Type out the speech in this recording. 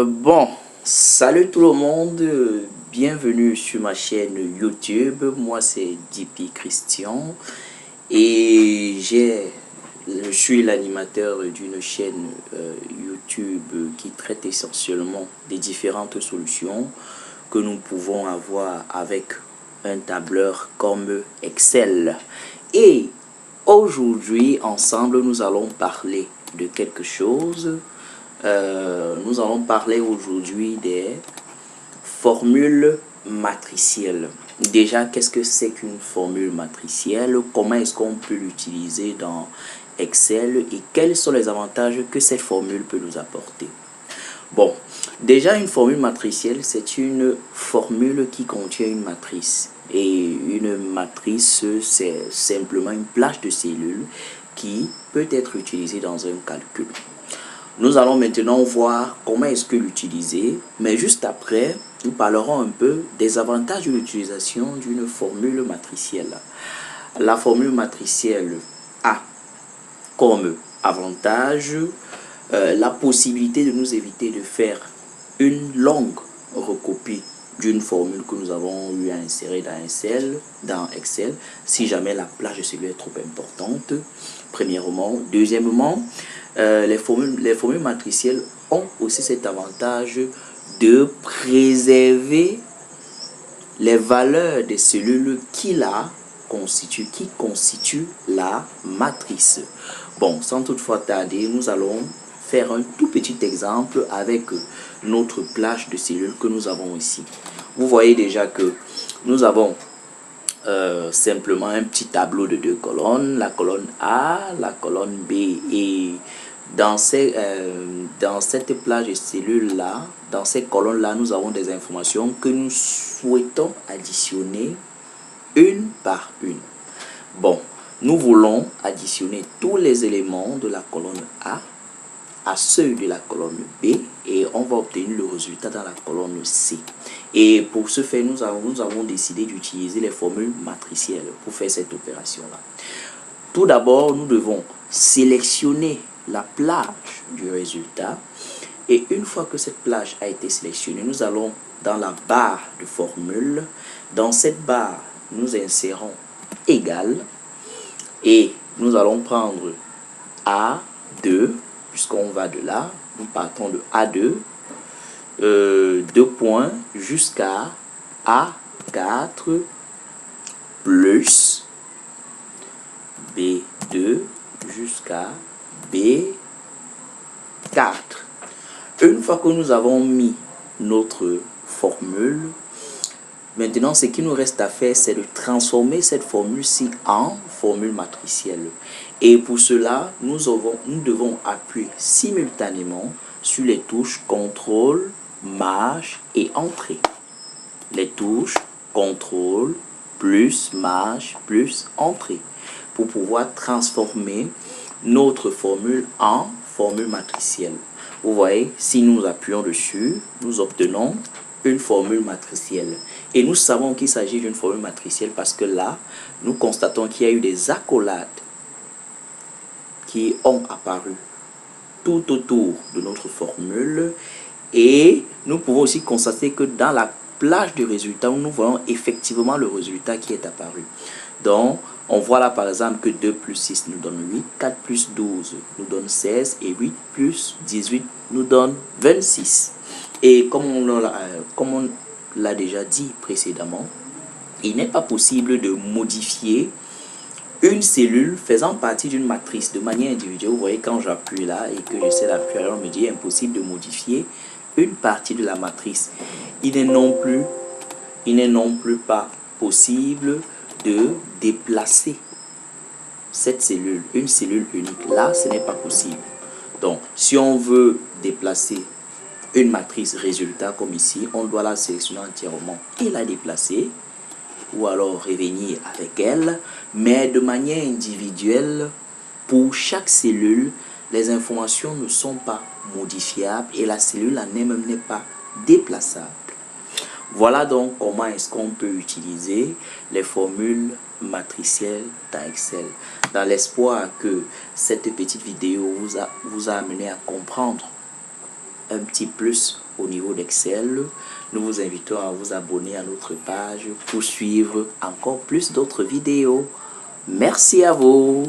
Bon, salut tout le monde, bienvenue sur ma chaîne YouTube. Moi c'est DP Christian et je suis l'animateur d'une chaîne YouTube qui traite essentiellement des différentes solutions que nous pouvons avoir avec un tableur comme Excel. Et aujourd'hui, ensemble, nous allons parler de quelque chose. Nous allons parler aujourd'hui des formules matricielles. Déjà, qu'est-ce que c'est qu'une formule matricielle? Comment est-ce qu'on peut l'utiliser dans Excel? Et quels sont les avantages que cette formule peut nous apporter? Bon, déjà, une formule matricielle, c'est une formule qui contient une matrice. Et une matrice, c'est simplement une plage de cellules qui peut être utilisée dans un calcul. Nous allons maintenant voir comment est-ce que l'utiliser, mais juste après, nous parlerons un peu des avantages de l'utilisation d'une formule matricielle. La formule matricielle a comme avantage la possibilité de nous éviter de faire une longue recopie d'une formule que nous avons eu à insérer dans Excel, si jamais la plage de cellules est trop importante, premièrement. Deuxièmement, les formules matricielles ont aussi cet avantage de préserver les valeurs des cellules qui constituent la matrice. Bon, sans toutefois tarder, nous allons faire un tout petit exemple avec notre plage de cellules que nous avons ici. Vous voyez déjà que nous avons simplement un petit tableau de deux colonnes, la colonne A, la colonne B, et dans cette plage de cellules là, dans ces colonnes là, nous avons des informations que nous souhaitons additionner une par une. Bon, nous voulons additionner tous les éléments de la colonne A à ceux de la colonne B et on va obtenir le résultat dans la colonne C. Et pour ce faire, nous avons décidé d'utiliser les formules matricielles pour faire cette opération-là. Tout d'abord, nous devons sélectionner la plage du résultat et une fois que cette plage a été sélectionnée, nous allons dans la barre de formule. Dans cette barre, nous insérons égal et nous allons prendre A2. Puisqu'on va de là, nous partons de A2, 2 points jusqu'à A4 plus B2 jusqu'à B4. Une fois que nous avons mis notre formule, maintenant ce qui nous reste à faire, c'est de transformer cette formule-ci en formule matricielle. Et pour cela, nous devons appuyer simultanément sur les touches CTRL, Maj et Entrée. Les touches CTRL, plus, Maj, plus, Entrée. Pour pouvoir transformer notre formule en formule matricielle. Vous voyez, si nous appuyons dessus, nous obtenons une formule matricielle. Et nous savons qu'il s'agit d'une formule matricielle parce que là, nous constatons qu'il y a eu des accolades qui ont apparu tout autour de notre formule et nous pouvons aussi constater que dans la plage de résultats, nous voyons effectivement le résultat qui est apparu. Donc, on voit là par exemple que 2 plus 6 nous donne 8, 4 plus 12 nous donne 16 et 8 plus 18 nous donne 26. Et comme on l'a déjà dit précédemment, il n'est pas possible de modifier une cellule faisant partie d'une matrice de manière individuelle. Vous voyez, quand j'appuie là et que j'essaie d'appuyer, alors on me dit impossible de modifier une partie de la matrice. Il n'est non plus pas possible de déplacer cette cellule, une cellule unique. Là, ce n'est pas possible. Donc, si on veut déplacer une matrice résultat comme ici, on doit la sélectionner entièrement et la déplacer, ou alors revenir avec elle, mais de manière individuelle. Pour chaque cellule, les informations ne sont pas modifiables et la cellule en elle-même n'est pas déplaçable. Voilà donc comment est-ce qu'on peut utiliser les formules matricielles dans Excel. Dans l'espoir que cette petite vidéo vous a amené à comprendre un petit plus au niveau d'Excel. Nous vous invitons à vous abonner à notre page pour suivre encore plus d'autres vidéos. Merci à vous.